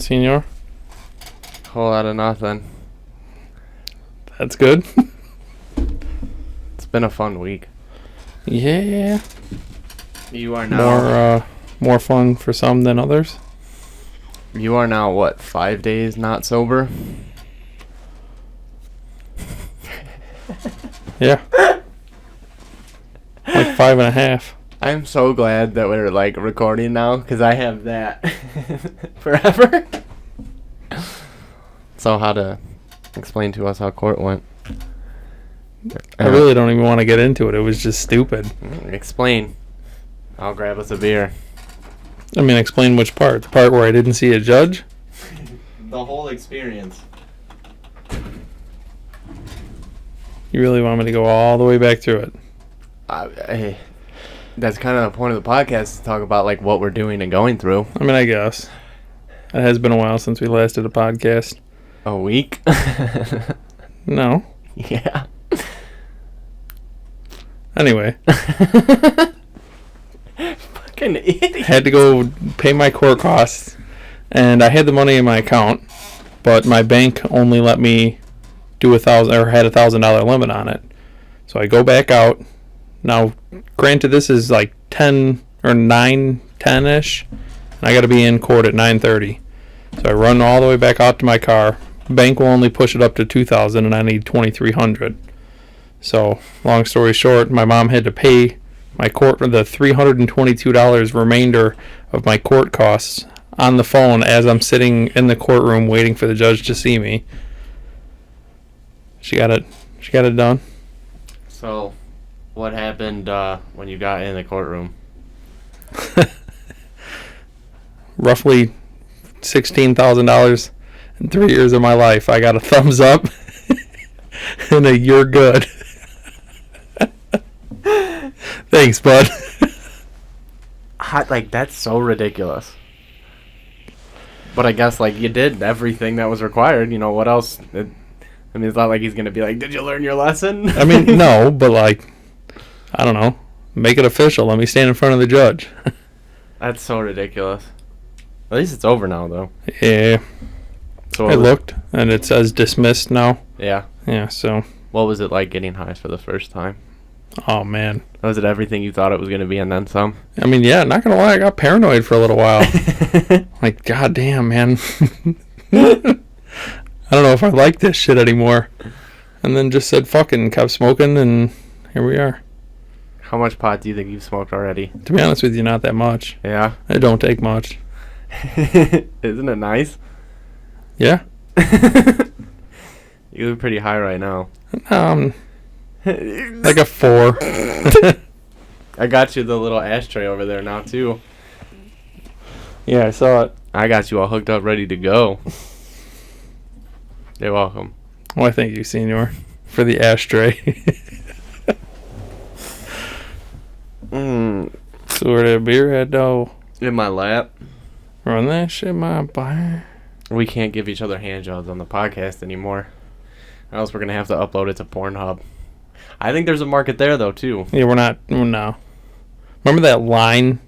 senor? Whole lot of nothing. That's good. It's been a fun week. Yeah. You are now... More fun for some than others. You are now, what, 5 days not sober? Yeah. Like 5.5. I'm so glad that we're, like, recording now, because I have that forever. So how to explain to us how court went? I really don't even want to get into it. It was just stupid. Explain. I'll grab us a beer. I mean, explain which part. The part where I didn't see a judge? The whole experience. You really want me to go all the way back through it? That's kind of the point of the podcast, to talk about like what we're doing and going through. I mean, I guess. It has been a while since we last did a podcast. A week? No. Yeah. Anyway. Fucking idiot. Had to go pay my court costs, and I had the money in my account, but my bank only let me do had $1,000 limit on it. So I go back out. Now, granted, this is like 10 or 9:10ish, and I got to be in court at 9:30. So I run all the way back out to my car. Bank will only push it up to $2,000, and I need $2,300. So, long story short, my mom had to pay my court the $322 remainder of my court costs on the phone as I'm sitting in the courtroom waiting for the judge to see me. She got it done. So, what happened when you got in the courtroom? Roughly $16,000 in 3 years of my life. I got a thumbs up and a you're good. Thanks, bud. Like, that's so ridiculous. But I guess, like, you did everything that was required. You know, what else? I mean, it's not like he's going to be like, did you learn your lesson? I mean, no, but, like, I don't know. Make it official. Let me stand in front of the judge. That's so ridiculous. At least it's over now, though. Yeah. So I looked, and it says dismissed now. Yeah. Yeah, so. What was it like getting high for the first time? Oh, man. Was it everything you thought it was going to be and then some? I mean, yeah, not going to lie, I got paranoid for a little while. Like, goddamn, man. I don't know if I like this shit anymore. And then just said fuck it and kept smoking, and here we are. How much pot do you think you've smoked already? To be honest with you, not that much. Yeah? It don't take much. Isn't it nice? Yeah. You look pretty high right now. Like a 4. I got you the little ashtray over there now, too. Yeah, I saw it. I got you all hooked up, ready to go. You're welcome. Why, thank you, senor, for the ashtray. So where that beer at, though? In my lap. Run that shit, my boy. We can't give each other hand jobs on the podcast anymore. Or else we're going to have to upload it to Pornhub. I think there's a market there, though, too. Yeah, we're not. No. Remember that line?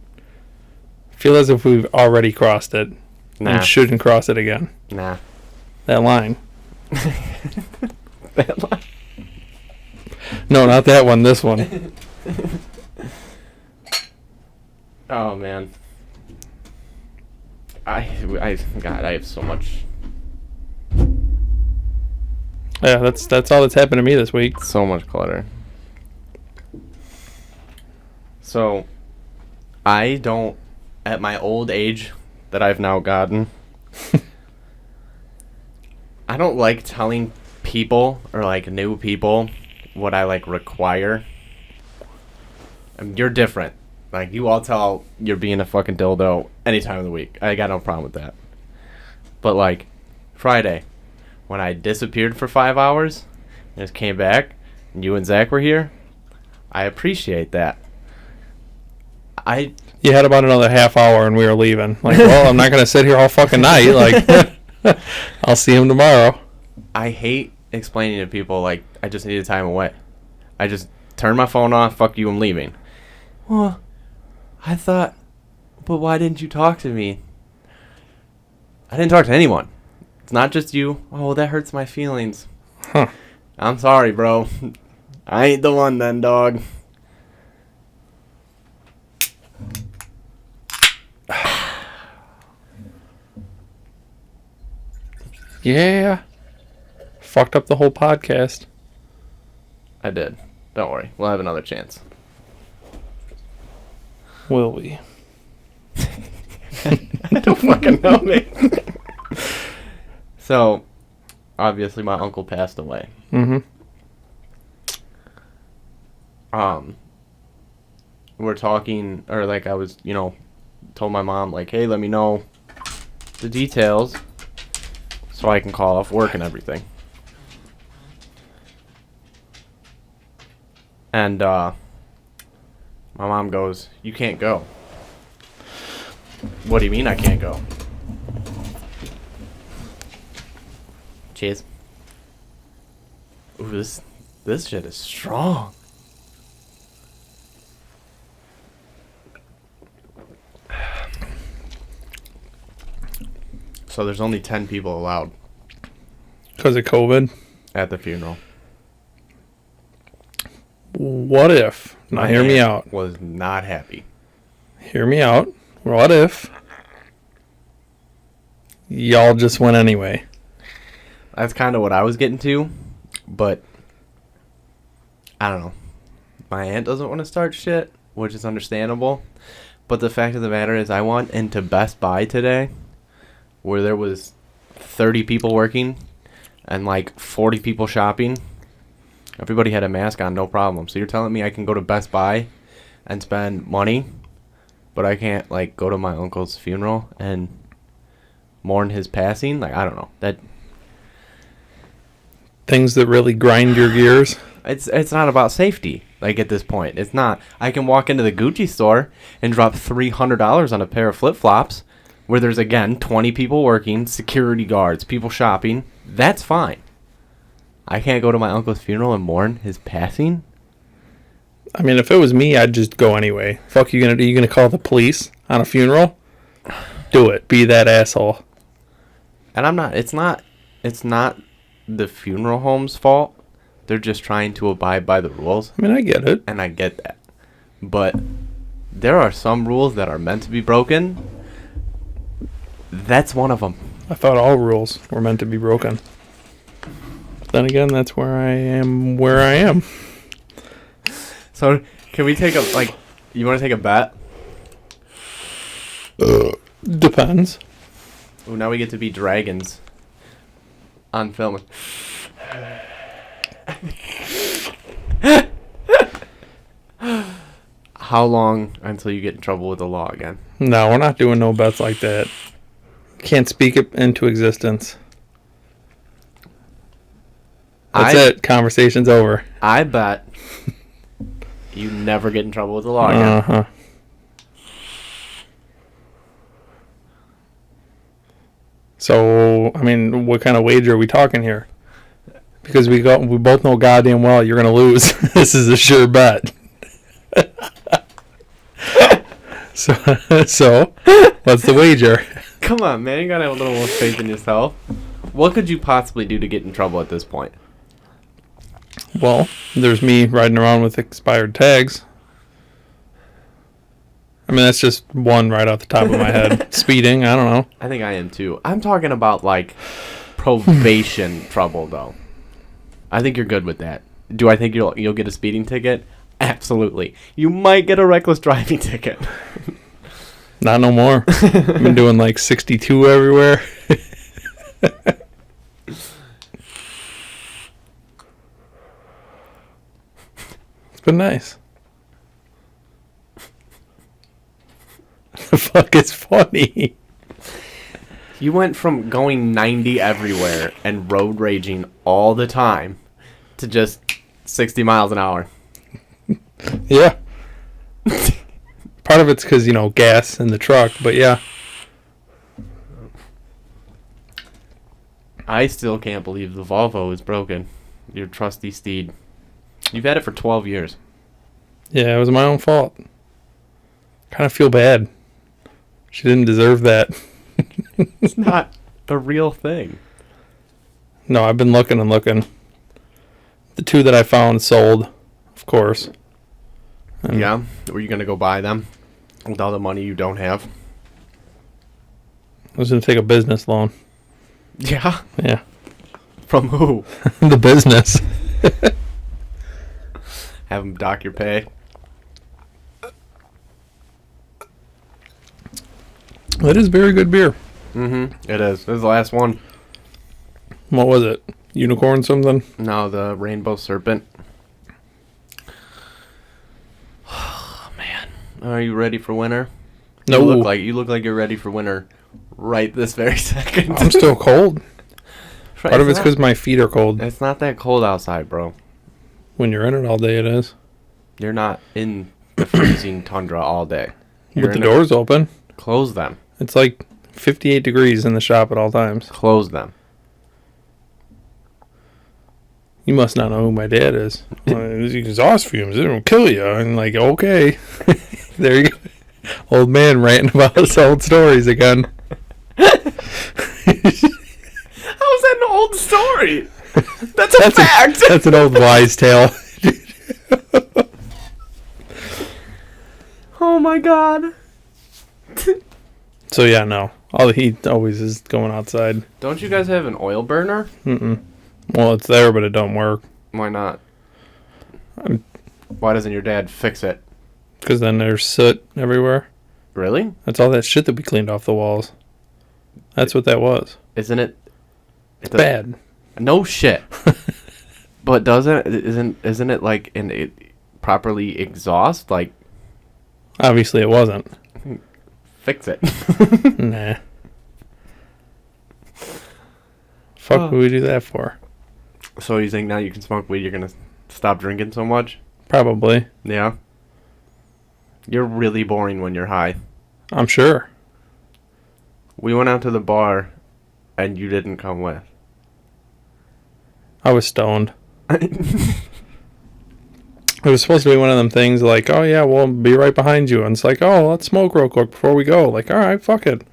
Feel as if we've already crossed it. Nah. And shouldn't cross it again. Nah. That line. That line? No, not that one. This one. Oh, man. God, I have so much. Yeah, that's all that's happened to me this week. So much clutter. So, I don't, at my old age that I've now gotten, I don't like telling people or like new people what I like require. I mean, you're different. Like, you all tell you're being a fucking dildo any time of the week. I got no problem with that. But like, Friday, when I disappeared for 5 hours and just came back and you and Zach were here, I appreciate that. You had about another half hour and we were leaving. Like, well, I'm not going to sit here all fucking night. Like, I'll see him tomorrow. I hate explaining to people, like, I just needed time away. I just turn my phone off, fuck you, I'm leaving. Well, I thought, but why didn't you talk to me? I didn't talk to anyone. It's not just you. Oh, that hurts my feelings. Huh. I'm sorry, bro. I ain't the one then, dog. Yeah. Fucked up the whole podcast. I did. Don't worry. We'll have another chance. Will we? I don't fucking know, man. So, obviously my uncle passed away. Mm-hmm. We're talking, or like I was, told my mom, like, hey, let me know the details so I can call off work and everything. And my mom goes, you can't go. What do you mean I can't go? Cheers. Ooh, this shit is strong. So there's only 10 people allowed Because of COVID? at the funeral. What if? Now hear me aunt out. Was not happy. Hear me out. What if y'all just went anyway? That's kind of what I was getting to, but I don't know. My aunt doesn't want to start shit, which is understandable. But the fact of the matter is I went into Best Buy today where there was 30 people working and like 40 people shopping. Everybody had a mask on, no problem. So you're telling me I can go to Best Buy and spend money, but I can't like go to my uncle's funeral and mourn his passing? Like, I don't know. That Things that really grind your gears? it's not about safety. Like at this point, it's not. I can walk into the Gucci store and drop $300 on a pair of flip-flops where there's again 20 people working, security guards, people shopping. That's fine. I can't go to my uncle's funeral and mourn his passing. I mean, if it was me, I'd just go anyway. Fuck you gonna do? You gonna call the police on a funeral? Do it. Be that asshole. And I'm not. It's not the funeral home's fault. They're just trying to abide by the rules. I mean, I get it. And I get that. But there are some rules that are meant to be broken. That's one of them. I thought all rules were meant to be broken. Then again, that's where I am. So, can we take you want to take a bet? Depends. Ooh, now we get to be dragons on film. How long until you get in trouble with the law again? No, we're not doing no bets like that. Can't speak it into existence. That's it. Conversation's over. I bet you never get in trouble with the law again. Uh-huh. So, I mean, what kind of wager are we talking here? Because we both know goddamn well you're gonna lose. This is a sure bet. So, what's the wager? Come on, man. You gotta have a little more faith in yourself. What could you possibly do to get in trouble at this point? Well, there's me riding around with expired tags. I mean, that's just one right off the top of my head. Speeding, I don't know. I think I am too. I'm talking about like probation trouble though. I think you're good with that. Do I think you'll get a speeding ticket? Absolutely. You might get a reckless driving ticket. Not no more. I've been doing like 62 everywhere. It's been nice. The fuck is funny? You went from going 90 everywhere and road raging all the time to just 60 miles an hour. Yeah. Part of it's because, gas in the truck, but yeah. I still can't believe the Volvo is broken. Your trusty steed. You've had it for 12 years. Yeah, it was my own fault. Kind of feel bad. She didn't deserve that. It's not. the real thing. No, I've been looking and looking. The 2 that I found sold, of course. And Yeah? Were you going to go buy them with all the money you don't have? I was going to take a business loan. Yeah? Yeah. From who? The business. Have them dock your pay. That is very good beer. Mm-hmm. It is. This is the last one. What was it? Unicorn something? No, the Rainbow Serpent. Oh, man. Are you ready for winter? No. You look like you're ready for winter right this very second. I'm still cold. Right, Part of it's because my feet are cold. It's not that cold outside, bro. When you're in it all day, it is. You're not in the freezing tundra all day. With the doors open. Close them. It's like 58 degrees in the shop at all times. Close them. You must not know who my dad is. These exhaust fumes, it will kill you. I'm like, okay. There you go. Old man ranting about his old stories again. How is that an old story? That's a fact. That's an old wise tale. Oh my god. So yeah, no. All the heat always is going outside. Don't you guys have an oil burner? Mm-mm. Well, it's there, but it don't work. Why not? Why doesn't your dad fix it? Because then there's soot everywhere. Really? That's all that shit that we cleaned off the walls. That's what that was. Isn't it? It's bad. No shit. But isn't it like it properly exhaust? Like, obviously it wasn't. fix it. Nah. Fuck would we do that for? So you think now you can smoke weed, you're gonna stop drinking so much? Probably. Yeah. You're really boring when you're high. I'm sure. We went out to the bar, and you didn't come with. I was stoned. It was supposed to be one of them things like, oh yeah, we'll be right behind you. And it's like, oh, let's smoke real quick before we go. Like, all right, fuck it.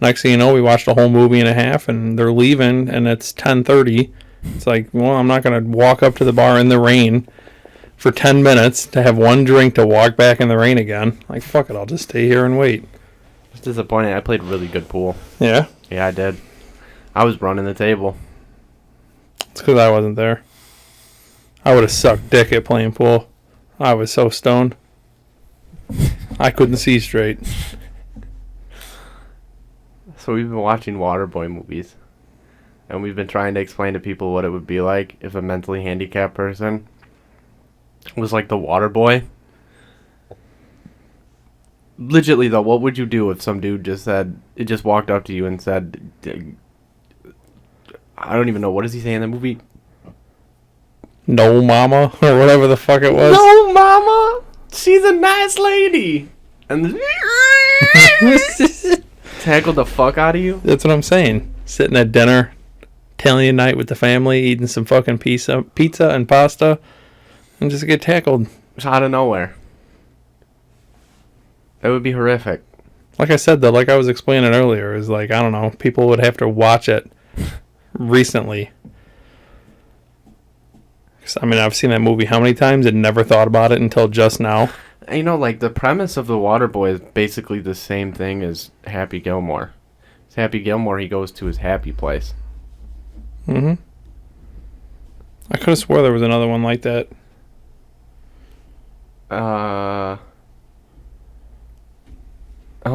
Next thing you know, we watched a whole movie and a half, and they're leaving, and it's 10:30. It's like, well, I'm not going to walk up to the bar in the rain for 10 minutes to have one drink to walk back in the rain again. Like, fuck it, I'll just stay here and wait. It's disappointing. I played really good pool. Yeah? Yeah, I did. I was running the table. It's because I wasn't there. I would have sucked dick at playing pool. I was so stoned. I couldn't see straight. So we've been watching Waterboy movies. And we've been trying to explain to people what it would be like if a mentally handicapped person was like the Waterboy. Legitly though, what would you do if some dude just walked up to you and said, I don't even know, what does he say in the movie? No mama, or whatever the fuck it was. No mama, she's a nice lady. And tackle the fuck out of you. That's what I'm saying. Sitting at dinner, Italian night with the family, eating some fucking pizza and pasta, and just get tackled. Out of nowhere. That would be horrific. Like I said, though, like I was explaining earlier, is like, I don't know, people would have to watch it recently. 'Cause, I mean, I've seen that movie how many times and never thought about it until just now. You know, like, the premise of The Waterboy is basically the same thing as Happy Gilmore. It's Happy Gilmore, he goes to his happy place. Mm-hmm. I could have swore there was another one like that. I'm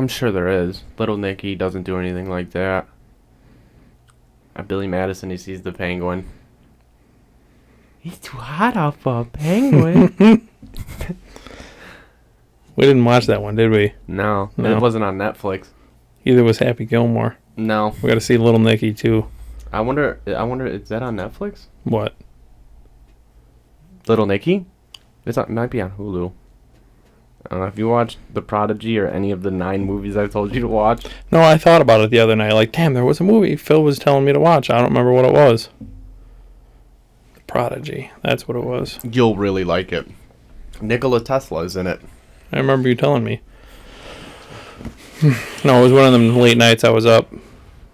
sure there is. Little Nicky doesn't do anything like that. Billy Madison, he sees the penguin. He's too hot off a penguin. We didn't watch that one, did we? No, it wasn't on Netflix. Either was Happy Gilmore. No. We got to see Little Nicky, too. I wonder, is that on Netflix? What? Little Nicky? It might be on Hulu. I don't know if you watched The Prodigy or any of the 9 movies I've told you to watch. No, I thought about it the other night. Like, damn, there was a movie Phil was telling me to watch. I don't remember what it was. The Prodigy. That's what it was. You'll really like it. Nikola Tesla is in it. I remember you telling me. No, it was one of them late nights I was up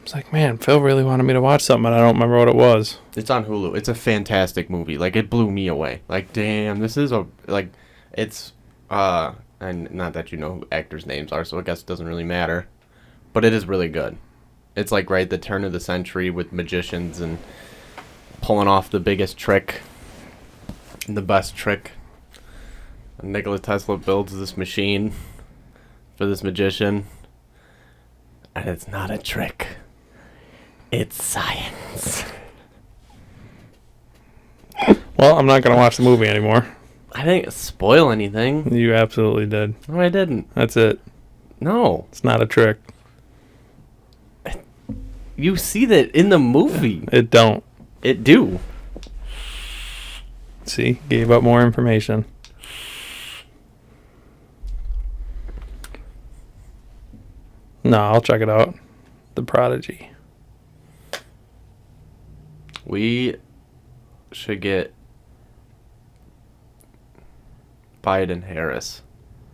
was like, man, Phil really wanted me to watch something, and I don't remember what it was. It's on Hulu. It's a fantastic movie. Like, it blew me away. Like, damn, this is it's, and not that you know who actors' names are, so I guess it doesn't really matter. But it is really good. It's like right at the turn of the century with magicians and pulling off the biggest trick and the best trick. And Nikola Tesla builds this machine for this magician. And it's not a trick. It's science. Well, I'm not going to watch the movie anymore. I didn't spoil anything. You absolutely did. No, I didn't. That's it. No. It's not a trick. You see that in the movie. It don't. It do. See? Gave up more information. No, I'll check it out. The Prodigy. We should get Biden-Harris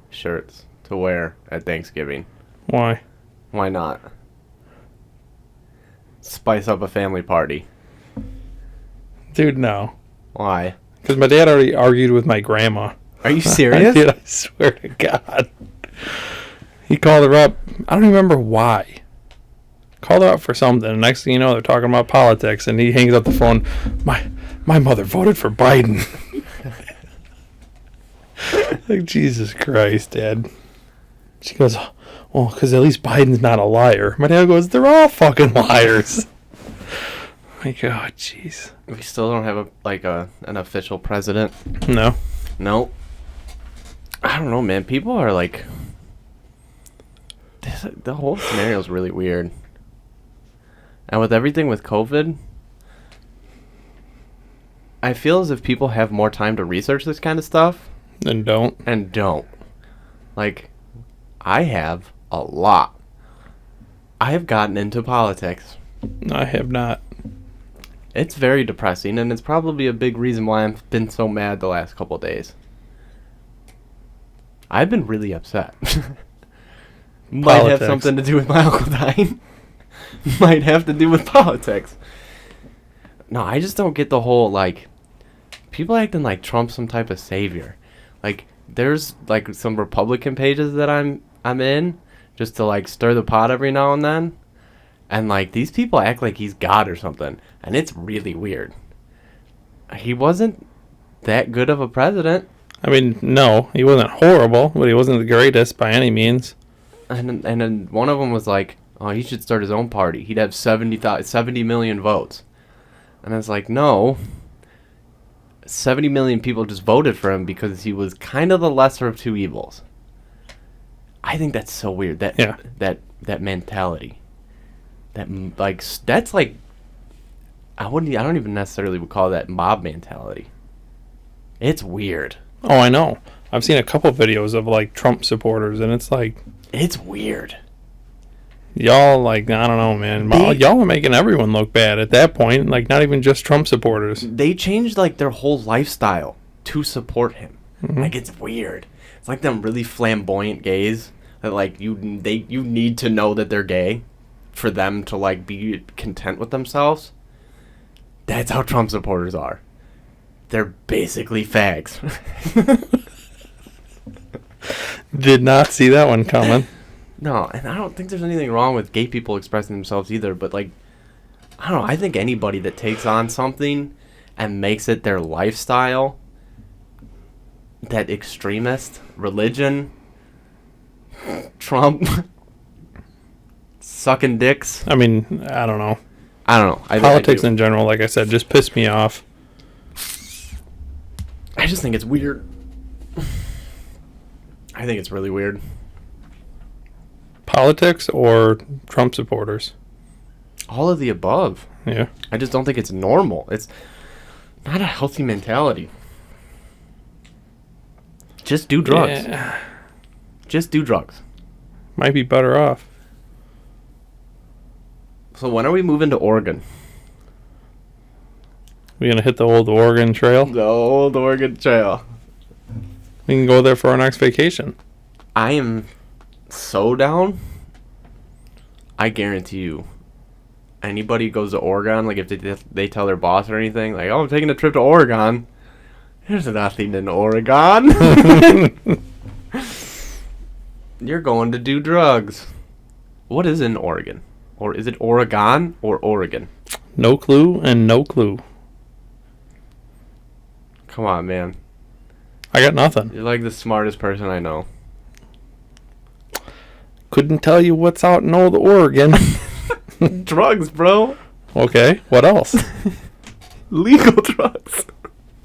shirts to wear at Thanksgiving. Why? Why not? Spice up a family party. Dude, no. Why? Because my dad already argued with my grandma. Are you serious? Dude, I swear to God. He called her up. I don't even remember why. Called her up for something. And next thing you know, they're talking about politics. And he hangs up the phone. My mother voted for Biden. Like, Jesus Christ, Dad. She goes, well, because at least Biden's not a liar. My dad goes, they're all fucking liars. Like, oh, jeez. We still don't have an official president. No. Nope. I don't know, man. People are like... The whole scenario is really weird. And with everything with COVID, I feel as if people have more time to research this kind of stuff. And don't. And don't. Like, I have a lot. I have gotten into politics. I have not. It's very depressing, and it's probably a big reason why I've been so mad the last couple of days. I've been really upset. Might have something to do with my uncle dying. Might have to do with politics. No, I just don't get the whole, like, people acting like Trump's some type of savior. Like, there's, like, some Republican pages that I'm in, just to, like, stir the pot every now and then. And, like, these people act like he's God or something. And it's really weird. He wasn't that good of a president. I mean, no, he wasn't horrible, but he wasn't the greatest by any means. And then one of them was like, oh, he should start his own party. He'd have 70 million votes. And I was like, no. 70 million people just voted for him because he was kind of the lesser of two evils. I think that's so weird. That mentality. That's like, I don't even necessarily would call that mob mentality. It's weird. Oh, I know. I've seen a couple videos of, like, Trump supporters, and it's like... It's weird. Y'all, like, I don't know, man. Y'all are making everyone look bad at that point. Like, not even just Trump supporters. They changed, like, their whole lifestyle to support him. Mm-hmm. Like, it's weird. It's like them really flamboyant gays that, like, you need to know that they're gay for them to, like, be content with themselves. That's how Trump supporters are. They're basically fags. Did not see that one coming. No, and I don't think there's anything wrong with gay people expressing themselves either, but, like, I don't know, I think anybody that takes on something and makes it their lifestyle, that extremist, religion, Trump, sucking dicks. I mean, I don't know. Politics in general, like I said, just piss me off. I just think it's weird. I think it's really weird. Politics or Trump supporters? All of the above. Yeah. I just don't think it's normal. It's not a healthy mentality. Just do drugs. Yeah. Just do drugs. Might be better off. So when are we moving to Oregon? We gonna hit the old Oregon Trail? The old Oregon Trail. We can go there for our next vacation. I am so down. I guarantee you, anybody goes to Oregon, like if they tell their boss or anything, like, oh, I'm taking a trip to Oregon. There's nothing in Oregon. You're going to do drugs. What is in Oregon? Or is it Oregon or Oregon? No clue and no clue. Come on, man. I got nothing. You're like the smartest person I know. Couldn't tell you what's out in old Oregon. Drugs, bro. Okay, what else? Legal drugs.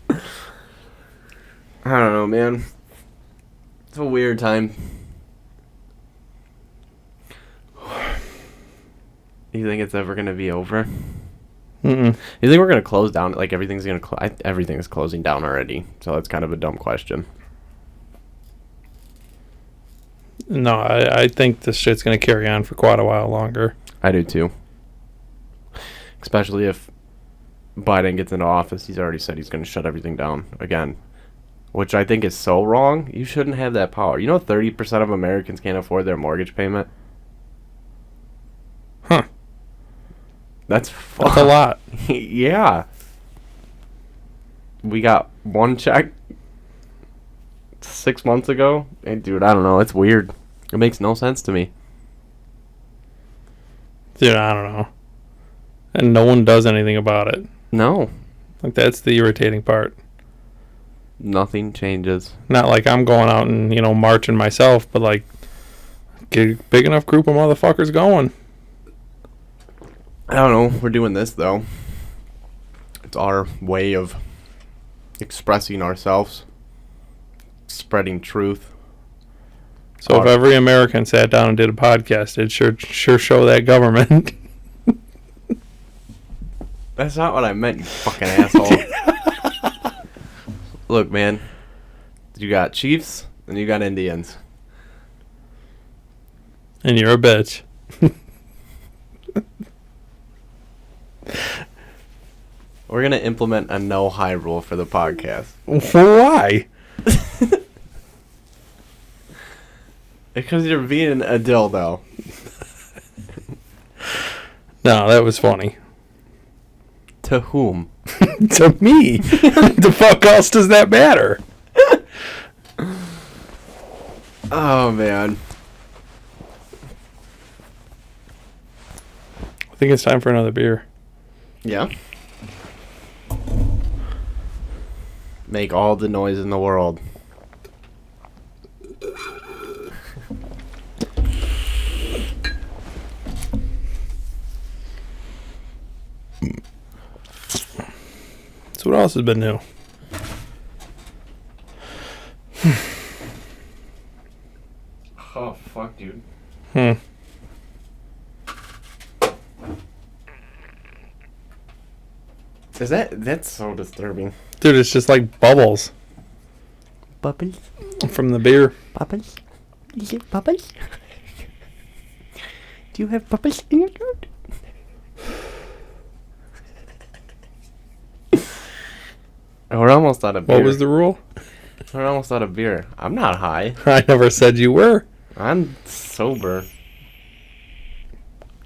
I don't know, man. It's a weird time. You think it's ever gonna be over? Mm-mm. You think we're gonna close down? Like everything's gonna everything's closing down already. So it's kind of a dumb question. No, I think this shit's going to carry on for quite a while longer. I do too. Especially if Biden gets into office, he's already said he's going to shut everything down again. Which I think is so wrong. You shouldn't have that power. You know 30% of Americans can't afford their mortgage payment? Huh. That's a lot. Yeah. We got one check 6 months ago. And dude, I don't know. It's weird. It makes no sense to me. Dude, I don't know. And no one does anything about it. No. Like, that's the irritating part. Nothing changes. Not like I'm going out and, marching myself, but like, get a big enough group of motherfuckers going. I don't know. We're doing this, though. It's our way of expressing ourselves. Spreading truth. So if every American sat down and did a podcast, it'd sure show that government. That's not what I meant, you fucking asshole. Look, man. You got Chiefs and you got Indians. And you're a bitch. We're going to implement a no high rule for the podcast. Why? Because you're being a dildo. No, that was funny. To whom? To me. The fuck else does that matter? Oh, man. I think it's time for another beer. Yeah. Make all the noise in the world. So what else has been new? Oh, fuck, dude. That's so disturbing. Dude, it's just like bubbles Bubbles? from the beer. Bubbles? Is it bubbles? Do you have bubbles in your throat? We're almost out of beer. What was the rule? We're almost out of beer. I'm not high. I never said you were. I'm sober.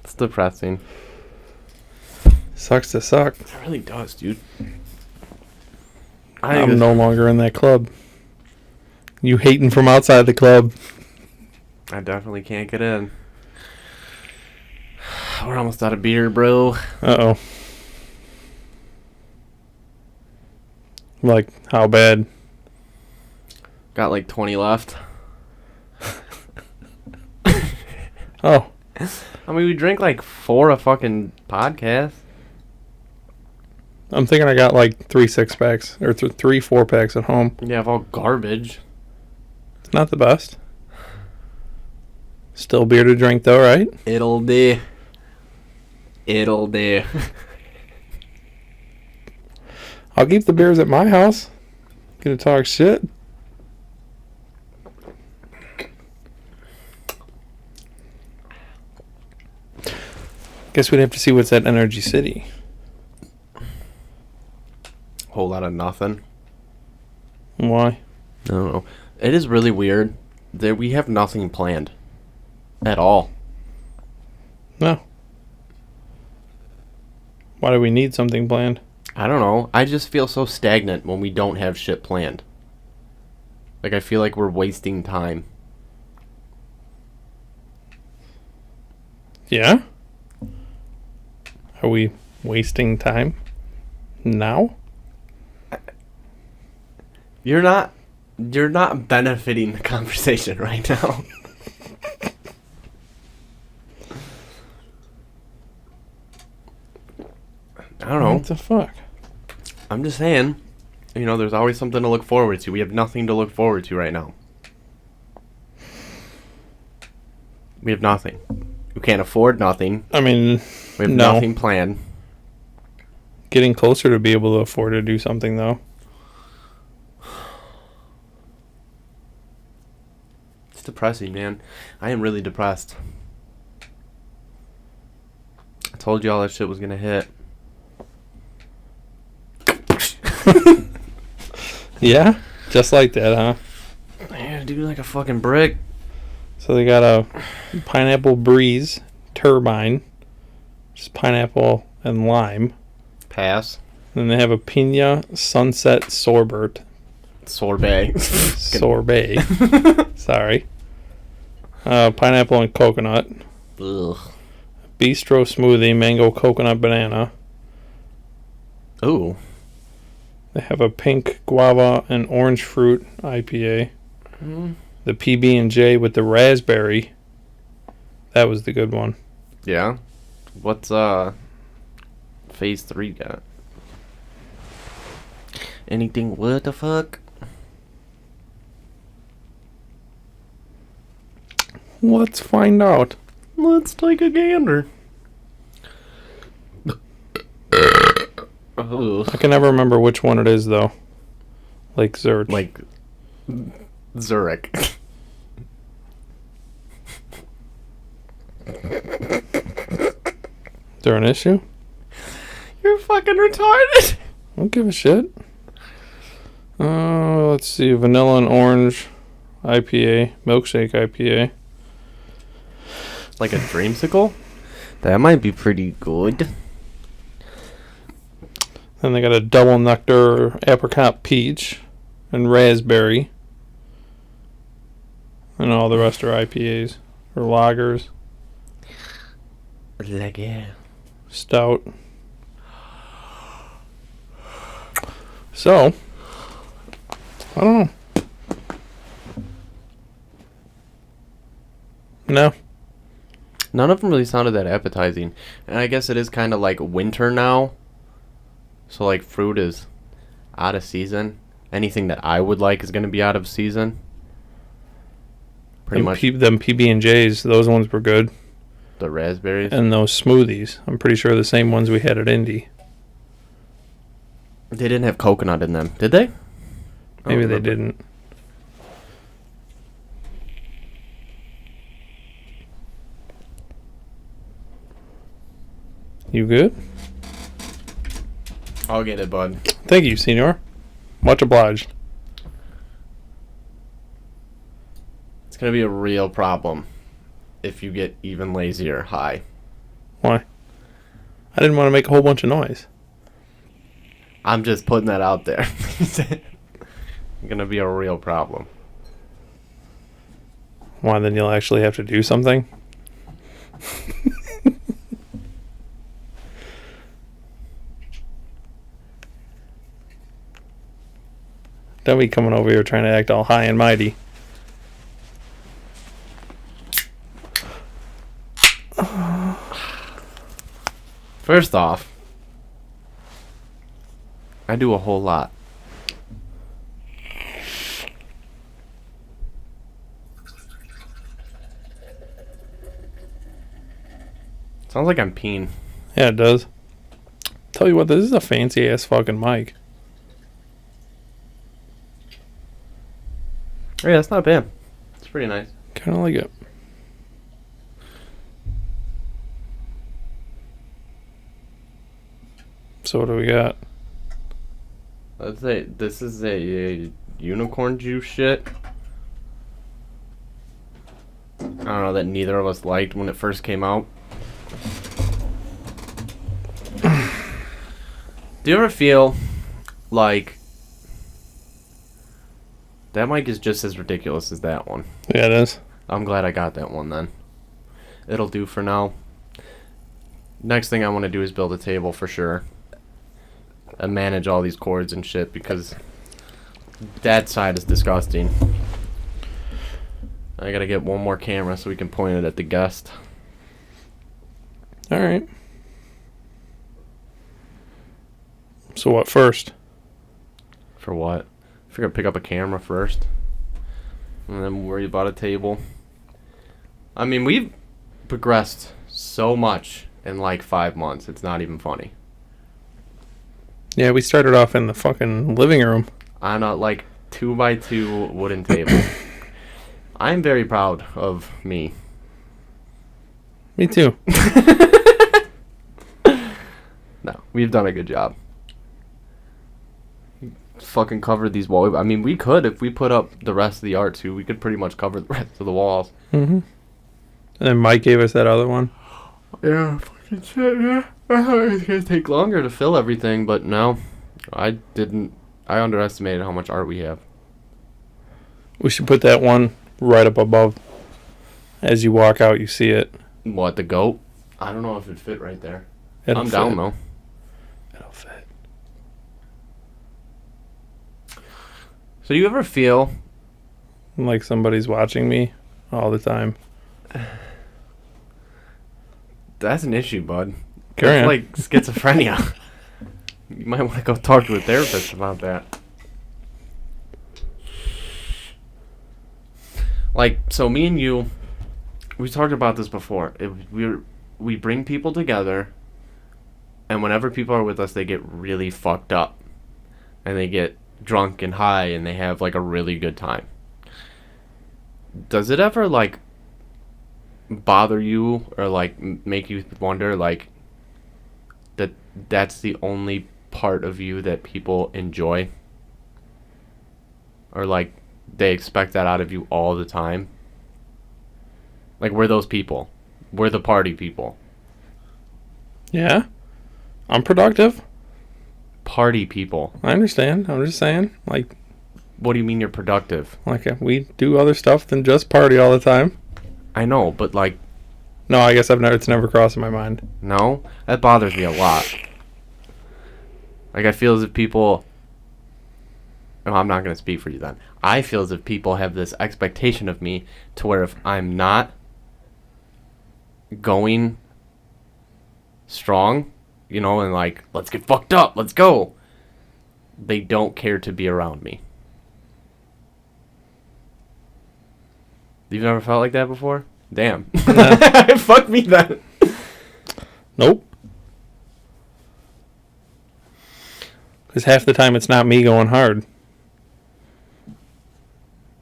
It's depressing. Sucks to suck. It really does, dude. I'm no longer in that club. You hating from outside the club. I definitely can't get in. We're almost out of beer, bro. Uh-oh. Like, how bad? Got like 20 left. Oh. I mean, we drink like 4 a fucking podcast. I'm thinking I got like 3 6-packs or 3 4-packs at home. Yeah, of all garbage. It's not the best. Still beer to drink though, right? It'll do. It'll do. I'll keep the beers at my house. Gonna talk shit. Guess we'd have to see what's at Energy City. Whole lot of nothing. Why? I don't know. It is really weird that we have nothing planned. At all. No. Why do we need something planned? I don't know. I just feel so stagnant when we don't have shit planned. Like, I feel like we're wasting time. Yeah? Are we wasting time now? You're not benefiting the conversation right now. I don't know. What the fuck? I'm just saying, you know, there's always something to look forward to. We have nothing to look forward to right now. We have nothing. We can't afford nothing. I mean, We have no. nothing planned. Getting closer to be able to afford to do something, though. It's depressing, man. I am really depressed. I told you all that shit was gonna hit. Yeah? Just like that, huh? Yeah, dude, like a fucking brick. So they got a pineapple breeze turbine, just pineapple and lime. Pass. Then they have a pina sunset sorbet. Sorbet. Sorbet. Sorry. Pineapple and coconut. Ugh. Bistro smoothie, mango, coconut, banana. Ooh. They have a pink guava and orange fruit IPA. The PB&J with the raspberry. That was the good one. Yeah. What's phase 3 got? Anything what the fuck? Let's find out. Let's take a gander. Ugh. I can never remember which one it is, though. Like Zurich. Like Zurich. Is there an issue? You're fucking retarded. I don't give a shit. Let's see. Vanilla and orange IPA. Milkshake IPA. Like a dreamsicle? That might be pretty good. Then they got a double nectar apricot peach and raspberry. And all the rest are IPAs. Or lagers. Like, yeah. Stout. So, I don't know. No. None of them really sounded that appetizing. And I guess it is kind of like winter now. So, like, fruit is out of season. Anything that I would like is going to be out of season. Pretty much. Them PB&Js, those ones were good. The raspberries. And those smoothies. I'm pretty sure the same ones we had at Indy. They didn't have coconut in them, did they? Maybe they didn't. You good? I'll get it, bud. Thank you, senor. Much obliged. It's going to be a real problem if you get even lazier high. Why? I didn't want to make a whole bunch of noise. I'm just putting that out there. It's going to be a real problem. Why, then you'll actually have to do something? Don't be coming over here trying to act all high and mighty. First off, I do a whole lot. Sounds like I'm peeing. Yeah, it does. Tell you what, this is a fancy ass fucking mic. Oh, yeah, that's not bad. It's pretty nice. Kind of like it. So what do we got? Let's say this is a unicorn juice shit. I don't know, that neither of us liked when it first came out. Do you ever feel like that mic is just as ridiculous as that one? Yeah, it is. I'm glad I got that one then. It'll do for now. Next thing I want to do is build a table for sure. And manage all these cords and shit because that side is disgusting. I gotta get one more camera so we can point it at the guest. Alright. So what first? For what? I figure I'd pick up a camera first. And then worry about a table. I mean, we've progressed so much in like 5 months. It's not even funny. Yeah, we started off in the fucking living room. On a like 2x2 wooden table. I'm very proud of me. Me too. No, we've done a good job. Fucking covered these walls. I mean, we could if we put up the rest of the art too. We could pretty much cover the rest of the walls. Mm-hmm. And then Mike gave us that other one. Yeah, fucking shit, yeah. I thought it was gonna take longer to fill everything, but no. I didn't. I underestimated how much art we have. We should put that one right up above. As you walk out, you see it. What, the goat? I don't know if it'd fit right there. It'll fit. Down though. It'll fit. So you ever feel Like somebody's watching me all the time. that's an issue, bud? Carry That's on. like schizophrenia. You might want to go talk to a therapist about that. Like, so me and you, we talked about this before. We bring people together, and whenever people are with us, they get really fucked up. And they get drunk and high, and they have, like, a really good time. Does it ever, like, bother you or, like, make you wonder, like, that's the only part of you that people enjoy? Or, like, they expect that out of you all the time? Like, we're those people. We're the party people. Yeah. I'm productive. Party people. I understand. I'm just saying. Like, What do you mean you're productive? we do other stuff than just party all the time. I know, but, like, No, I guess it's never crossed my mind. no? That bothers me a lot. Like, I feel as if people... No, I'm not going to speak for you then. I feel as if people have this expectation of me to where if I'm not going strong, you know, and like, let's get fucked up, let's go, they don't care to be around me. You've never felt like that before? Damn. Nah. Fuck me then. Nope. Because half the time it's not me going hard.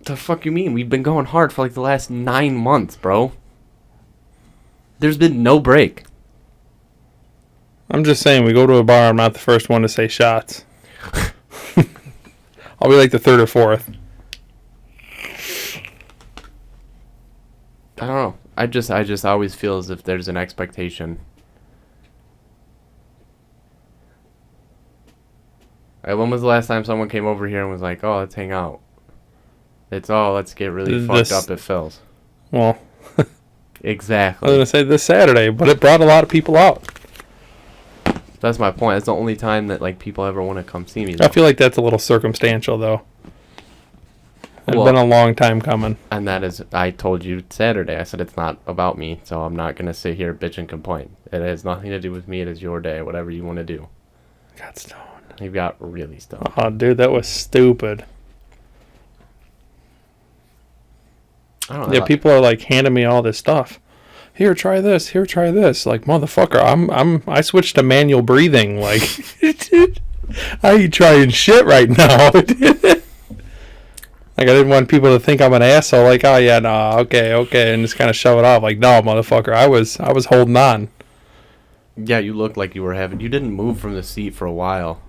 The fuck you mean? We've been going hard for like the last 9 months, bro. There's been no break. I'm just saying, we go to a bar, I'm not the first one to say shots. I'll be like the third or fourth. I don't know. I just always feel as if there's an expectation. When was the last time someone came over here and was like, "Oh, let's hang out"? It's let's get really fucked up at Phil's. Well, I Exactly. was going to say this Saturday, but it brought a lot of people out. That's my point. That's the only time that like people ever want to come see me. I Though. feel like that's a little circumstantial, though. It's Well- been a long time coming. And that is, I told you Saturday. I said it's not about me, so I'm not gonna sit here bitch and complain. It has nothing to do with me. It is your day. Whatever you want to do. Got stoned. You got really stoned. Oh, dude, that was stupid. I don't know. Yeah, people are like handing me all this stuff. Here, try this. Here, try this. Like, motherfucker, I switched to manual breathing. Like, I ain't trying shit right now. Like, I didn't want people to think I'm an asshole. Like, oh yeah, no, okay, and just kind of shove it off. Like, no, motherfucker, I was holding on. Yeah, you looked like you were having. You didn't move from the seat for a while,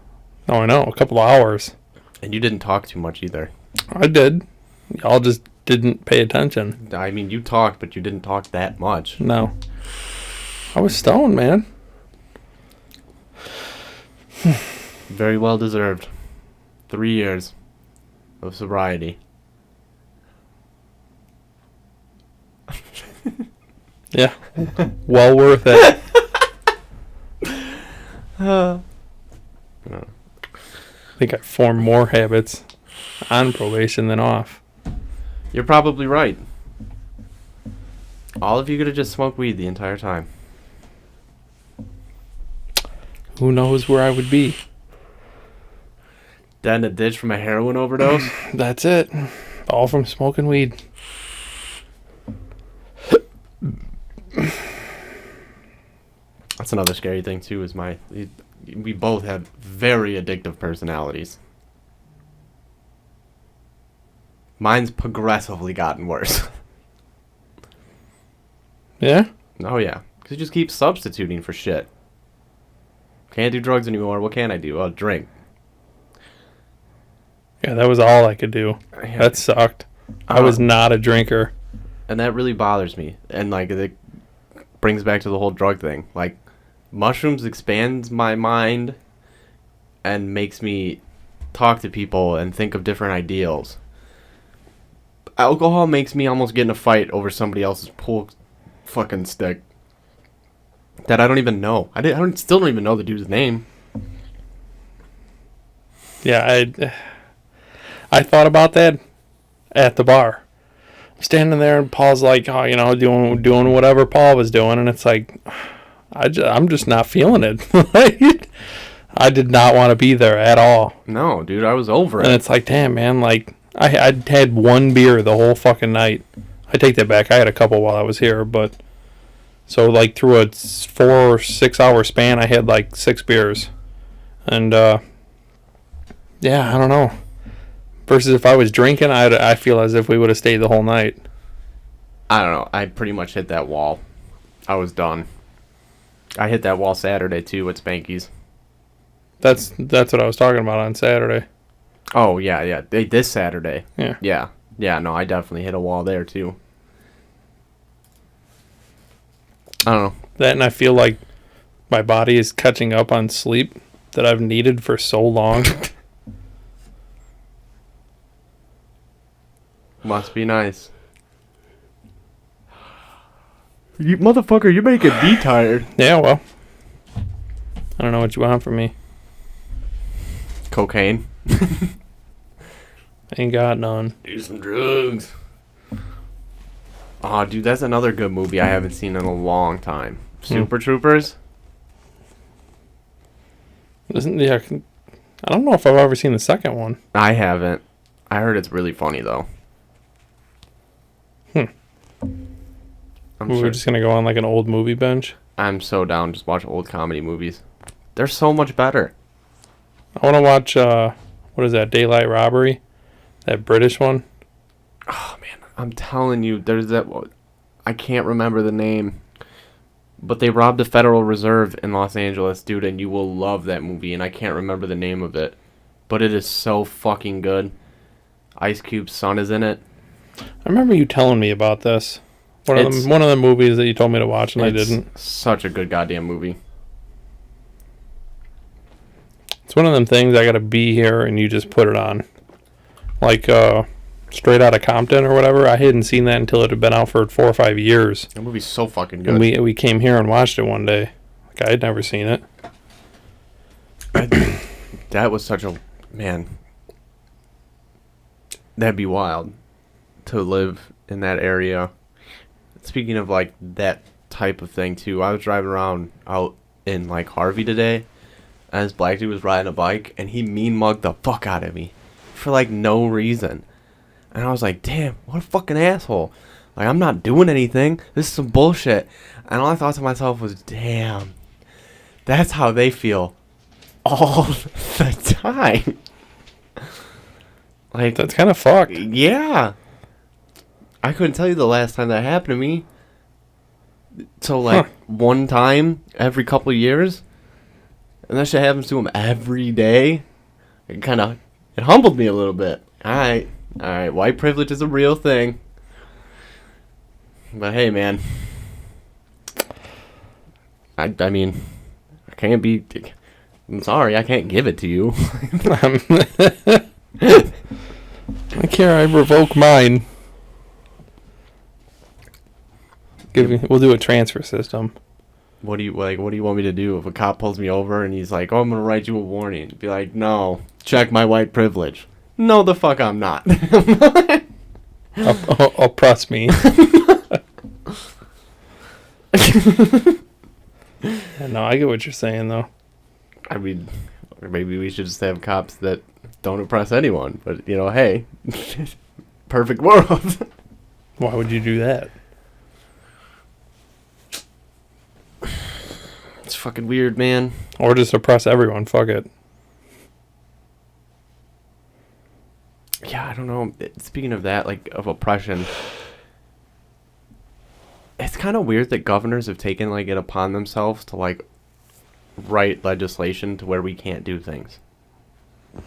Oh, I know, a couple of hours. and you didn't talk too much either. I did. Y'all just didn't pay attention. I mean, you talked, but you didn't talk that much. No. I was stoned, man. Very well deserved. 3 years of sobriety. Yeah. Well worth it. I think I formed more habits on probation than off. You're probably right. All of you could have just smoked weed the entire time. Who knows where I would be? Dead in a ditch from a heroin overdose? That's it. All from smoking weed. That's another scary thing, too, is we both have very addictive personalities. Mine's progressively gotten worse. Yeah? Oh, yeah. Because you just keep substituting for shit. Can't do drugs anymore. What can I do? I'll drink. Yeah, that was all I could do. Yeah. That sucked. I was not a drinker. And that really bothers me. And, like, it brings back to the whole drug thing. Like, mushrooms expands my mind and makes me talk to people and think of different ideals. Alcohol makes me almost get in a fight over somebody else's pool fucking stick that I don't even know. Still don't even know the dude's name. Yeah, I thought about that at the bar. I'm standing there and Paul's like, oh, you know, doing whatever Paul was doing, and it's like, I'm just not feeling it. I did not want to be there at all. No, dude, I was over it. And it's like, damn, man, like, I had one beer the whole fucking night. I take that back. I had a couple while I was here, but so like through a 4 or 6 hour span, I had like 6 beers, and yeah, I don't know. Versus if I was drinking, I feel as if we would have stayed the whole night. I don't know. I pretty much hit that wall. I was done. I hit that wall Saturday too with Spanky's. That's what I was talking about on Saturday. Oh yeah. This Saturday. Yeah. Yeah. No, I definitely hit a wall there too. I don't know. That, and I feel like my body is catching up on sleep that I've needed for so long. Must be nice. You motherfucker, you're making me tired. Yeah, well, I don't know what you want from me. Cocaine. Ain't got none. Do some drugs. Oh, dude, that's another good movie I haven't seen in a long time. Super Troopers. Yeah, I don't know if I've ever seen the second one. I haven't. I heard it's really funny though. We're just gonna go on like an old movie bench. I'm so down. Just watch old comedy movies. They're so much better. I want to watch what is that? Daylight Robbery, that British one. Oh man, I'm telling you, there's that. I can't remember the name, but they robbed the Federal Reserve in Los Angeles, dude, and you will love that movie. And I can't remember the name of it, but it is so fucking good. Ice Cube's son is in it. I remember you telling me about this. One of the movies that you told me to watch, and I didn't. Such a good goddamn movie. It's one of them things I gotta be here, and you just put it on, like Straight Outta Compton or whatever. I hadn't seen that until it had been out for 4 or 5 years. That movie's so fucking good. And we came here and watched it one day. Like I had never seen it. That was such a man. That'd be wild to live in that area. Speaking of like that type of thing too, I was driving around out in like Harvey today, and this black dude was riding a bike, and he mean mugged the fuck out of me for like no reason. And I was like, damn, what a fucking asshole. Like, I'm not doing anything. This is some bullshit. And all I thought to myself was, damn, that's how they feel all the time. Like, That's kind of fucked. yeah. I couldn't tell you the last time that happened to me. So, like, one time every couple of years. And that shit happens to him every day. It humbled me a little bit. Alright, white privilege is a real thing. But hey, man. I mean, I can't be... I'm sorry, I can't give it to you. I care. I revoke mine. We'll do a transfer system. What do you want me to do if a cop pulls me over and he's like, "Oh, I'm gonna write you a warning"? Be like, "No, check my white privilege." No, the fuck, I'm not. Oppress me. No, I get what you're saying though. I mean, or maybe we should just have cops that don't oppress anyone. But hey, perfect world. Why would you do that? It's fucking weird, man. Or just oppress everyone. Fuck it. Yeah, I don't know. Speaking of that, like, of oppression, it's kind of weird that governors have taken, like, it upon themselves to, like, write legislation to where we can't do things.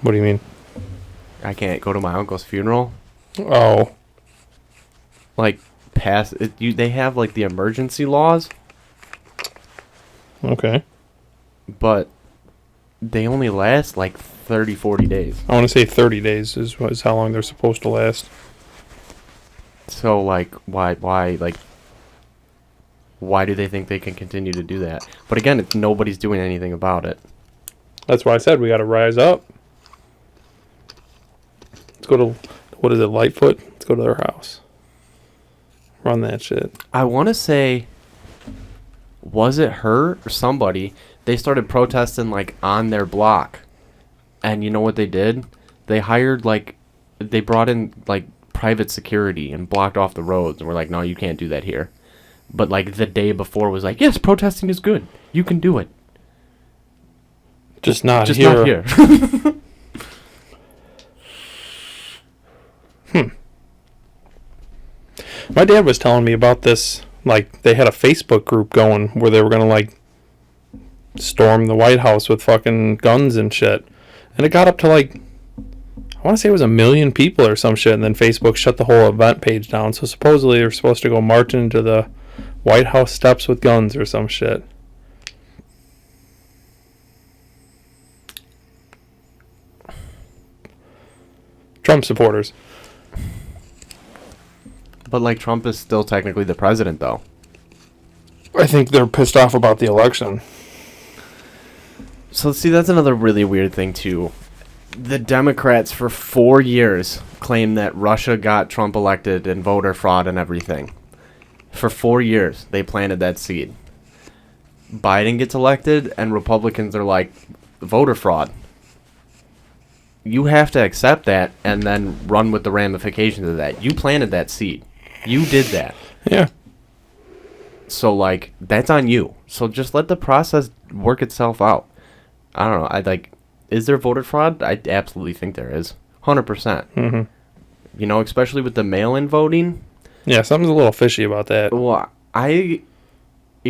What do you mean? I can't go to my uncle's funeral. Oh. Like, they have, like, the emergency laws, Okay. but they only last, like, 30, 40 days. I want to say 30 days is how long they're supposed to last. So, like, why do they think they can continue to do that? But again, nobody's doing anything about it. That's why I said we got to rise up. Let's go to, what is it, Lightfoot? Let's go to their house. Run that shit. I want to say, was it her or somebody? They started protesting, like, on their block. And you know what they did? They hired, like, they brought in, like, private security and blocked off the roads. And were like, no, you can't do that here. But, like, the day before was like, yes, protesting is good. You can do it. Just not Just here. not here. My dad was telling me about this. Like, they had a Facebook group going where they were going to, like, storm the White House with fucking guns and shit. And it got up to, like, I want to say it was 1 million people or some shit. And then Facebook shut the whole event page down. So supposedly they're supposed to go marching into the White House steps with guns or some shit. Trump supporters. But, like, Trump is still technically the president, though. I think they're pissed off about the election. So, see, that's another really weird thing, too. The Democrats, for 4 years, claimed that Russia got Trump elected and voter fraud and everything. For 4 years, they planted that seed. Biden gets elected, and Republicans are like, voter fraud. You have to accept that and then run with the ramifications of that. You planted that seed. You did that. Yeah. So, like, that's on you. So just let the process work itself out. I don't know. Is there voter fraud? I absolutely think there is. 100%. Mm-hmm. You know, especially with the mail-in voting. Yeah, something's a little fishy about that. Well, you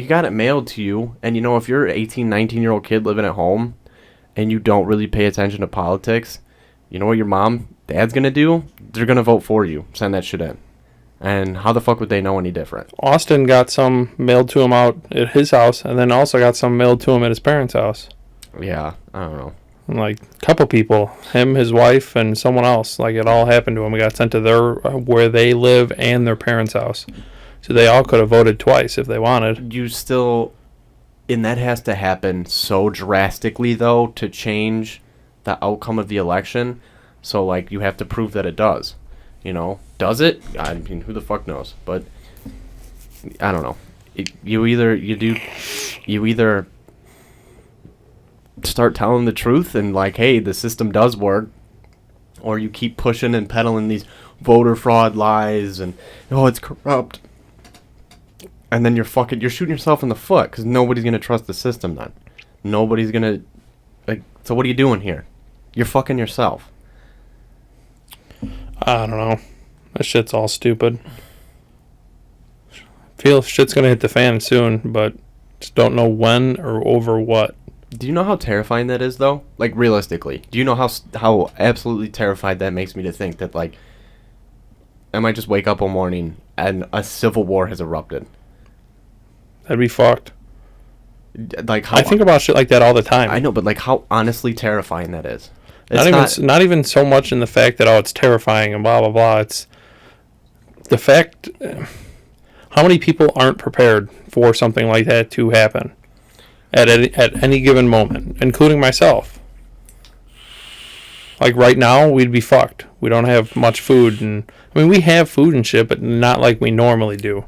got it mailed to you. And, you know, if you're an 18, 19-year-old kid living at home and you don't really pay attention to politics, you know what your mom, dad's going to do? They're going to vote for you. Send that shit in. And how the fuck would they know any different? Austin got some mailed to him out at his house, and then also got some mailed to him at his parents' house. Yeah, I don't know. And like a couple people, him, his wife, and someone else. Like it all happened to him. It got sent to their where they live and their parents' house. So they all could have voted twice if they wanted. And that has to happen so drastically though to change the outcome of the election. So like you have to prove that it does. You know, does it? I mean, who the fuck knows? But I don't know. You either start telling the truth and like, hey, the system does work, or you keep pushing and peddling these voter fraud lies and it's corrupt, and then you're shooting yourself in the foot because nobody's gonna trust the system. Then nobody's gonna So what are you doing here? You're fucking yourself. I don't know. That shit's all stupid. Feel shit's gonna hit the fan soon, but just don't know when or over what. Do you know how terrifying that is, though? Like, realistically, do you know how absolutely terrified that makes me to think that, like, I might just wake up one morning and a civil war has erupted? That'd be fucked. Like how I think about shit like that all the time. I know, but like how honestly terrifying that is. Not even so much in the fact that it's terrifying and blah blah blah. It's the fact how many people aren't prepared for something like that to happen at any given moment, including myself. Like right now, we'd be fucked. We don't have much food, and I mean we have food and shit, but not like we normally do.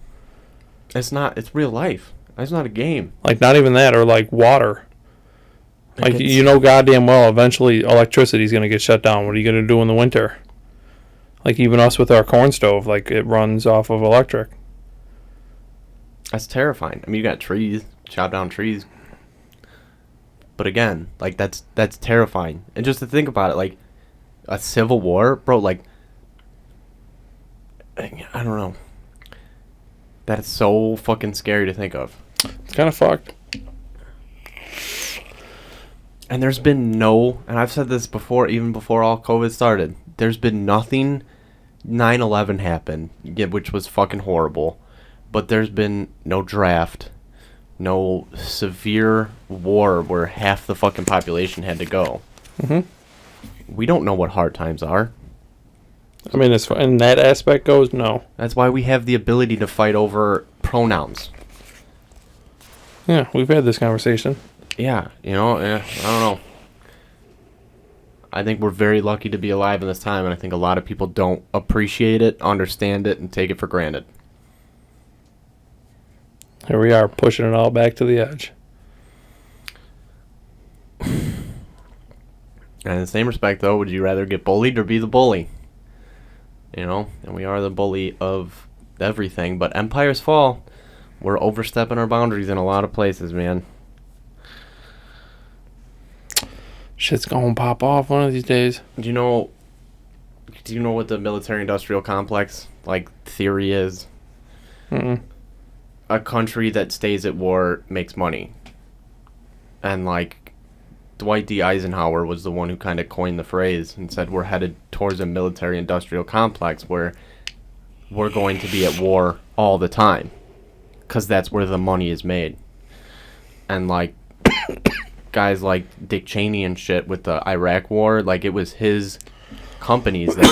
It's not. It's real life. It's not a game. Like not even that, or like water. Like goddamn well, eventually electricity's gonna get shut down. What are you gonna do in the winter? Like even us with our corn stove, like it runs off of electric. That's terrifying. I mean, you got trees, chop down trees. But again, like that's terrifying. And just to think about it, like a civil war, bro. Like I don't know. That is so fucking scary to think of. It's kind of fucked. And there's been and I've said this before, even before all COVID started, there's been nothing. 9/11 happened, which was fucking horrible. But there's been no draft, no severe war where half the fucking population had to go. Mm-hmm. We don't know what hard times are. I mean, as far in that aspect goes, no. That's why we have the ability to fight over pronouns. Yeah, we've had this conversation. Yeah, I don't know. I think we're very lucky to be alive in this time, and I think a lot of people don't appreciate it, understand it, and take it for granted. Here we are, pushing it all back to the edge. And in the same respect, though, would you rather get bullied or be the bully? And we are the bully of everything, but empires fall. We're overstepping our boundaries in a lot of places, man. Shit's gonna pop off one of these days. Do you know what the military-industrial complex, theory is? Mm-mm. A country that stays at war makes money. And, Dwight D. Eisenhower was the one who kind of coined the phrase and said we're headed towards a military-industrial complex where we're going to be at war all the time. Because that's where the money is made. And, guys like Dick Cheney and shit with the Iraq war, it was his companies that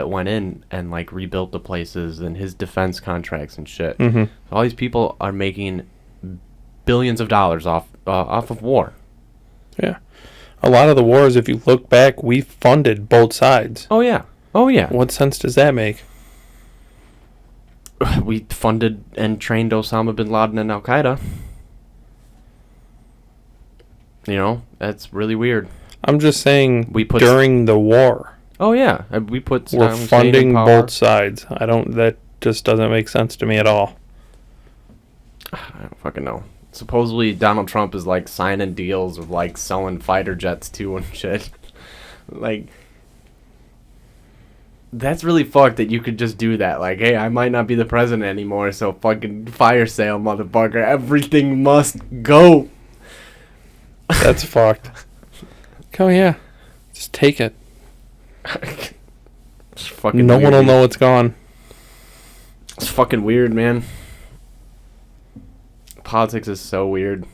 went in and rebuilt the places and his defense contracts and shit. Mm-hmm. So all these people are making billions of dollars off of war. Yeah. A lot of the wars, if you look back, we funded both sides. Oh yeah. What sense does that make? We funded and trained Osama bin Laden and Al-Qaeda. That's really weird. I'm just saying during the war. Oh yeah, we put we're funding both sides. That just doesn't make sense to me at all. I don't fucking know. Supposedly Donald Trump is signing deals of selling fighter jets to and shit. That's really fucked that you could just do that. Hey, I might not be the president anymore, so fucking fire sale, motherfucker. Everything must go. That's fucked. Oh yeah, just take it. It's fucking no weird, one will dude. know it's gone. It's fucking weird, man. Politics is so weird.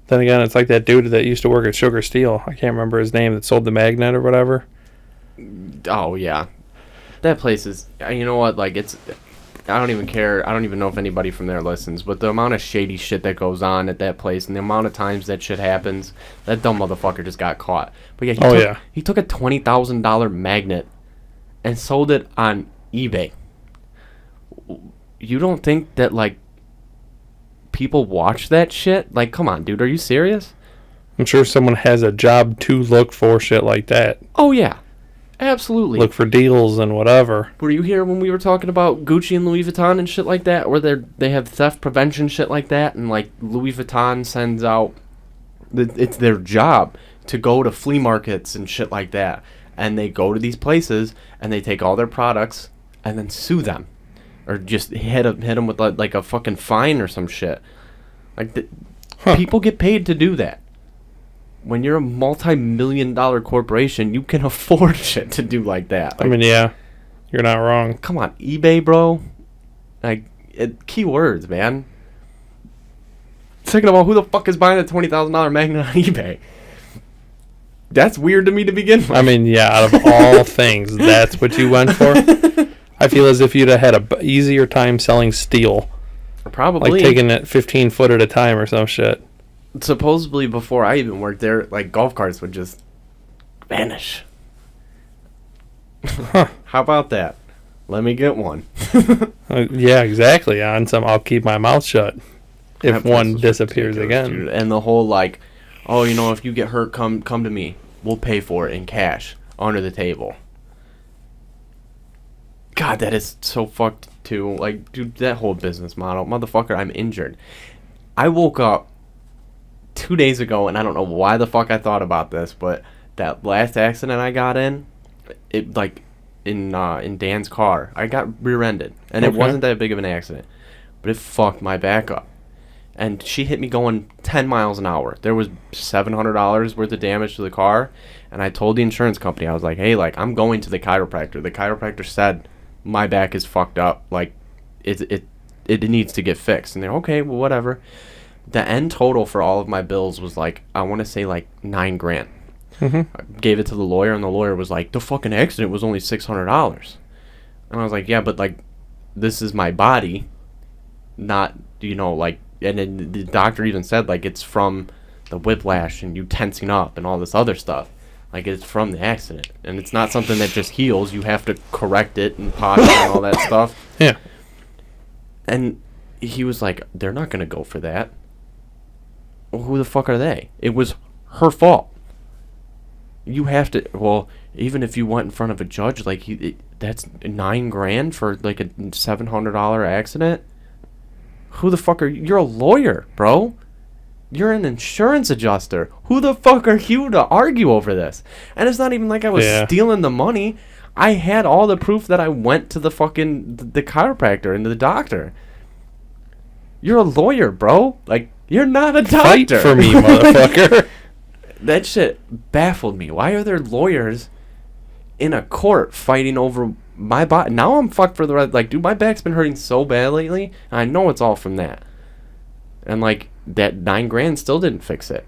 Then again, it's like that dude that used to work at Sugar Steel. I can't remember his name, that sold the magnet or whatever. Oh yeah, that place is. You know what? It's. I don't even care. I don't even know if anybody from there listens. But the amount of shady shit that goes on at that place and the amount of times that shit happens, that dumb motherfucker just got caught. But yeah, he took a $20,000 magnet and sold it on eBay. You don't think that people watch that shit? Come on, dude. Are you serious? I'm sure someone has a job to look for shit like that. Oh yeah. Absolutely. Look for deals and whatever. Were you here when we were talking about Gucci and Louis Vuitton and shit like that? Where they have theft prevention shit like that? And Louis Vuitton sends out... It's their job to go to flea markets and shit like that. And they go to these places and they take all their products and then sue them. Or just hit them with a fucking fine or some shit. People get paid to do that. When you're a multi-million-dollar corporation, you can afford shit to do like that. I mean, yeah, you're not wrong. Come on, eBay, bro. key words, man. Second of all, who the fuck is buying a $20,000 magnet on eBay? That's weird to me to begin with. I mean, yeah, out of all things, that's what you went for? I feel as if you'd have had a easier time selling steel. Probably. Like taking it 15 foot at a time or some shit. Supposedly, before I even worked there, like, golf carts would just vanish. Huh. How about that? Let me get one. Yeah, exactly. On some, I'll keep my mouth shut if That's one just disappears ridiculous, again. dude. And the whole, like, oh, you know, if you get hurt, come to me. We'll pay for it in cash under the table. God, that is so fucked, too. Like, dude, that whole business model. Motherfucker, I'm injured. I woke up 2 days ago, and I don't know why the fuck I thought about this, but that last accident I got in, it, like, in Dan's car, I got rear-ended. And it wasn't that big of an accident. But it fucked my back up. And she hit me going 10 miles an hour. There was $700 worth of damage to the car. And I told the insurance company, I was like, hey, like, I'm going to the chiropractor. The chiropractor said my back is fucked up. Like, it needs to get fixed. And they're, okay, well, whatever. The end total for all of my bills was, like, I want to say, like, $9,000. Mm-hmm. I gave it to the lawyer, and the lawyer was like, the fucking accident was only $600. And I was like, yeah, but, like, this is my body, not, you know, like, and then the doctor even said, like, it's from the whiplash and you tensing up and all this other stuff. Like, it's from the accident. And it's not something that just heals. You have to correct it and posture and all that stuff. Yeah. And he was like, they're not going to go for that. Well, who the fuck are they? It was her fault. You have to, well, even if you went in front of a judge, like, that's $9,000 for, like, a $700 accident? Who the fuck are you? You're a lawyer, bro. You're an insurance adjuster. Who the fuck are you to argue over this? And it's not even like I was stealing the money. I had all the proof that I went to the fucking the chiropractor and the doctor. You're a lawyer, bro. Like, you're not a doctor. Fight for me, motherfucker. That shit baffled me. Why are there lawyers in a court fighting over my body? Now I'm fucked for the rest. Like, dude, my back's been hurting so bad lately, and I know it's all from that. And, like, that $9,000 still didn't fix it.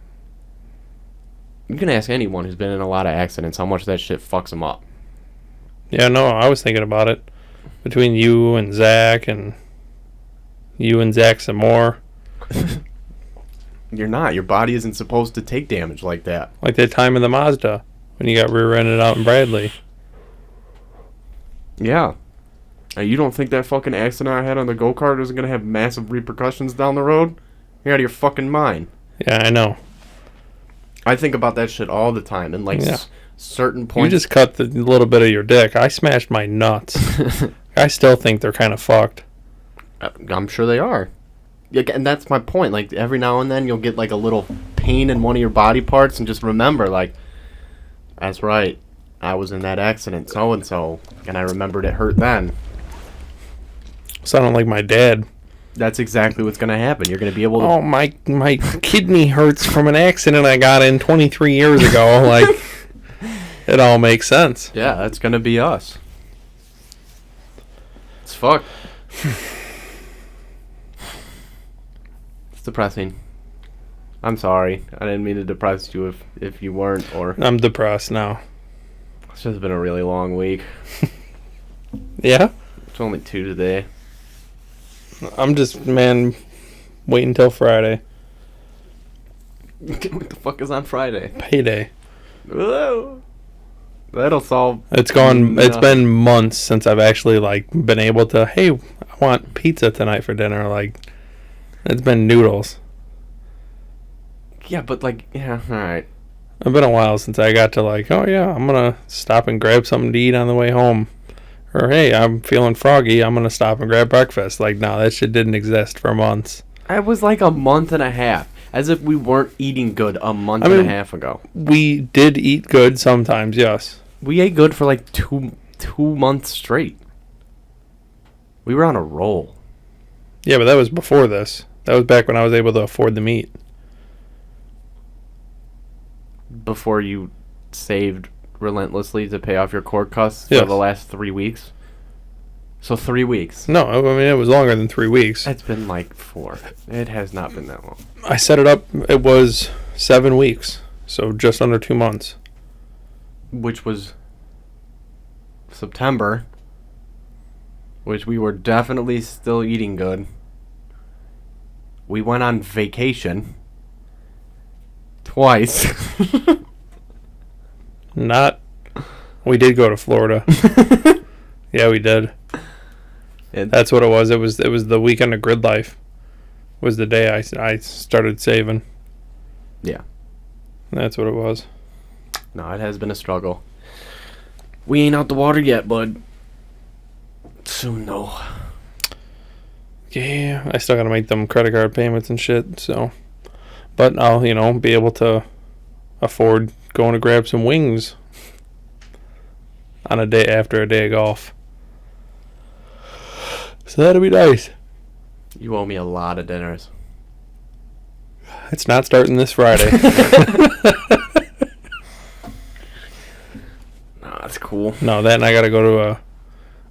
You can ask anyone who's been in a lot of accidents how much that shit fucks them up. Yeah, no, I was thinking about it. Between you and Zach and you and Zach some more. You're not. Your body isn't supposed to take damage like that. Like that time in the Mazda when you got rear-ended out in Bradley. Yeah. You don't think that fucking accident I had on the go-kart is going to have massive repercussions down the road? You're out of your fucking mind. Yeah, I know. I think about that shit all the time. And, like, certain points... You just cut the little bit of your dick. I smashed my nuts. I still think they're kind of fucked. I'm sure they are. Yeah, and that's my point. Like, every now and then you'll get, like, a little pain in one of your body parts and just remember, like, that's right. I was in that accident, so-and-so, and I remembered it hurt then. Sounding like my dad. That's exactly what's going to happen. You're going to be able to... Oh, my kidney hurts from an accident I got in 23 years ago. Like, it all makes sense. Yeah, that's going to be us. It's fucked. It's depressing. I'm sorry. I didn't mean to depress you if you weren't, or... I'm depressed now. It's just been a really long week. Yeah? It's only 2 today. I'm just, man, waiting until Friday. What the fuck is on Friday? Payday. Whoa. That'll solve... It's been months since I've actually, like, been able to, hey, I want pizza tonight for dinner. Like, it's been noodles. Yeah, but, like, yeah, alright. It's been a while since I got to, like, oh, yeah, I'm going to stop and grab something to eat on the way home. Or, hey, I'm feeling froggy, I'm going to stop and grab breakfast. Like, no, that shit didn't exist for months. It was like a month and a half. As if we weren't eating good a month and a half ago. We did eat good sometimes, yes. We ate good for like two months straight. We were on a roll. Yeah, but that was before this. That was back when I was able to afford the meat. Before you saved relentlessly to pay off your court costs Yes. for the last 3 weeks. So 3 weeks. No, I mean, it was longer than 3 weeks. It's been like 4. It has not been that long. I set it up, it was 7 weeks. So just under 2 months. Which was September. Which we were definitely still eating good. We went on vacation. Twice. We did go to Florida. Yeah, we did. That's what it was. It was the weekend of Grid Life. Was the day I started saving. Yeah. That's what it was. No, it has been a struggle. We ain't out the water yet, bud. Soon though. Yeah, I still gotta make them credit card payments and shit, so. But I'll, be able to afford going to grab some wings on a day after a day of golf. So that'll be nice. You owe me a lot of dinners. It's not starting this Friday. No, that's cool. No, that and I gotta go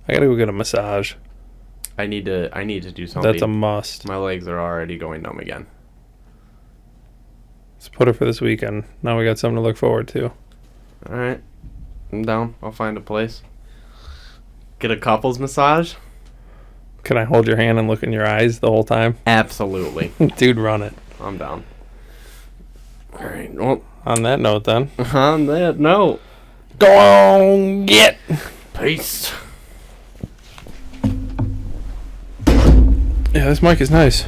get a massage. I need to do something. That's a must. My legs are already going numb again. Let's put it for this weekend. Now we got something to look forward to. Alright. I'm down. I'll find a place. Get a couples massage? Can I hold your hand and look in your eyes the whole time? Absolutely. Dude, run it. I'm down. Alright, well. On that note, then. On that note. Go on, get. Peace. Yeah, this mic is nice.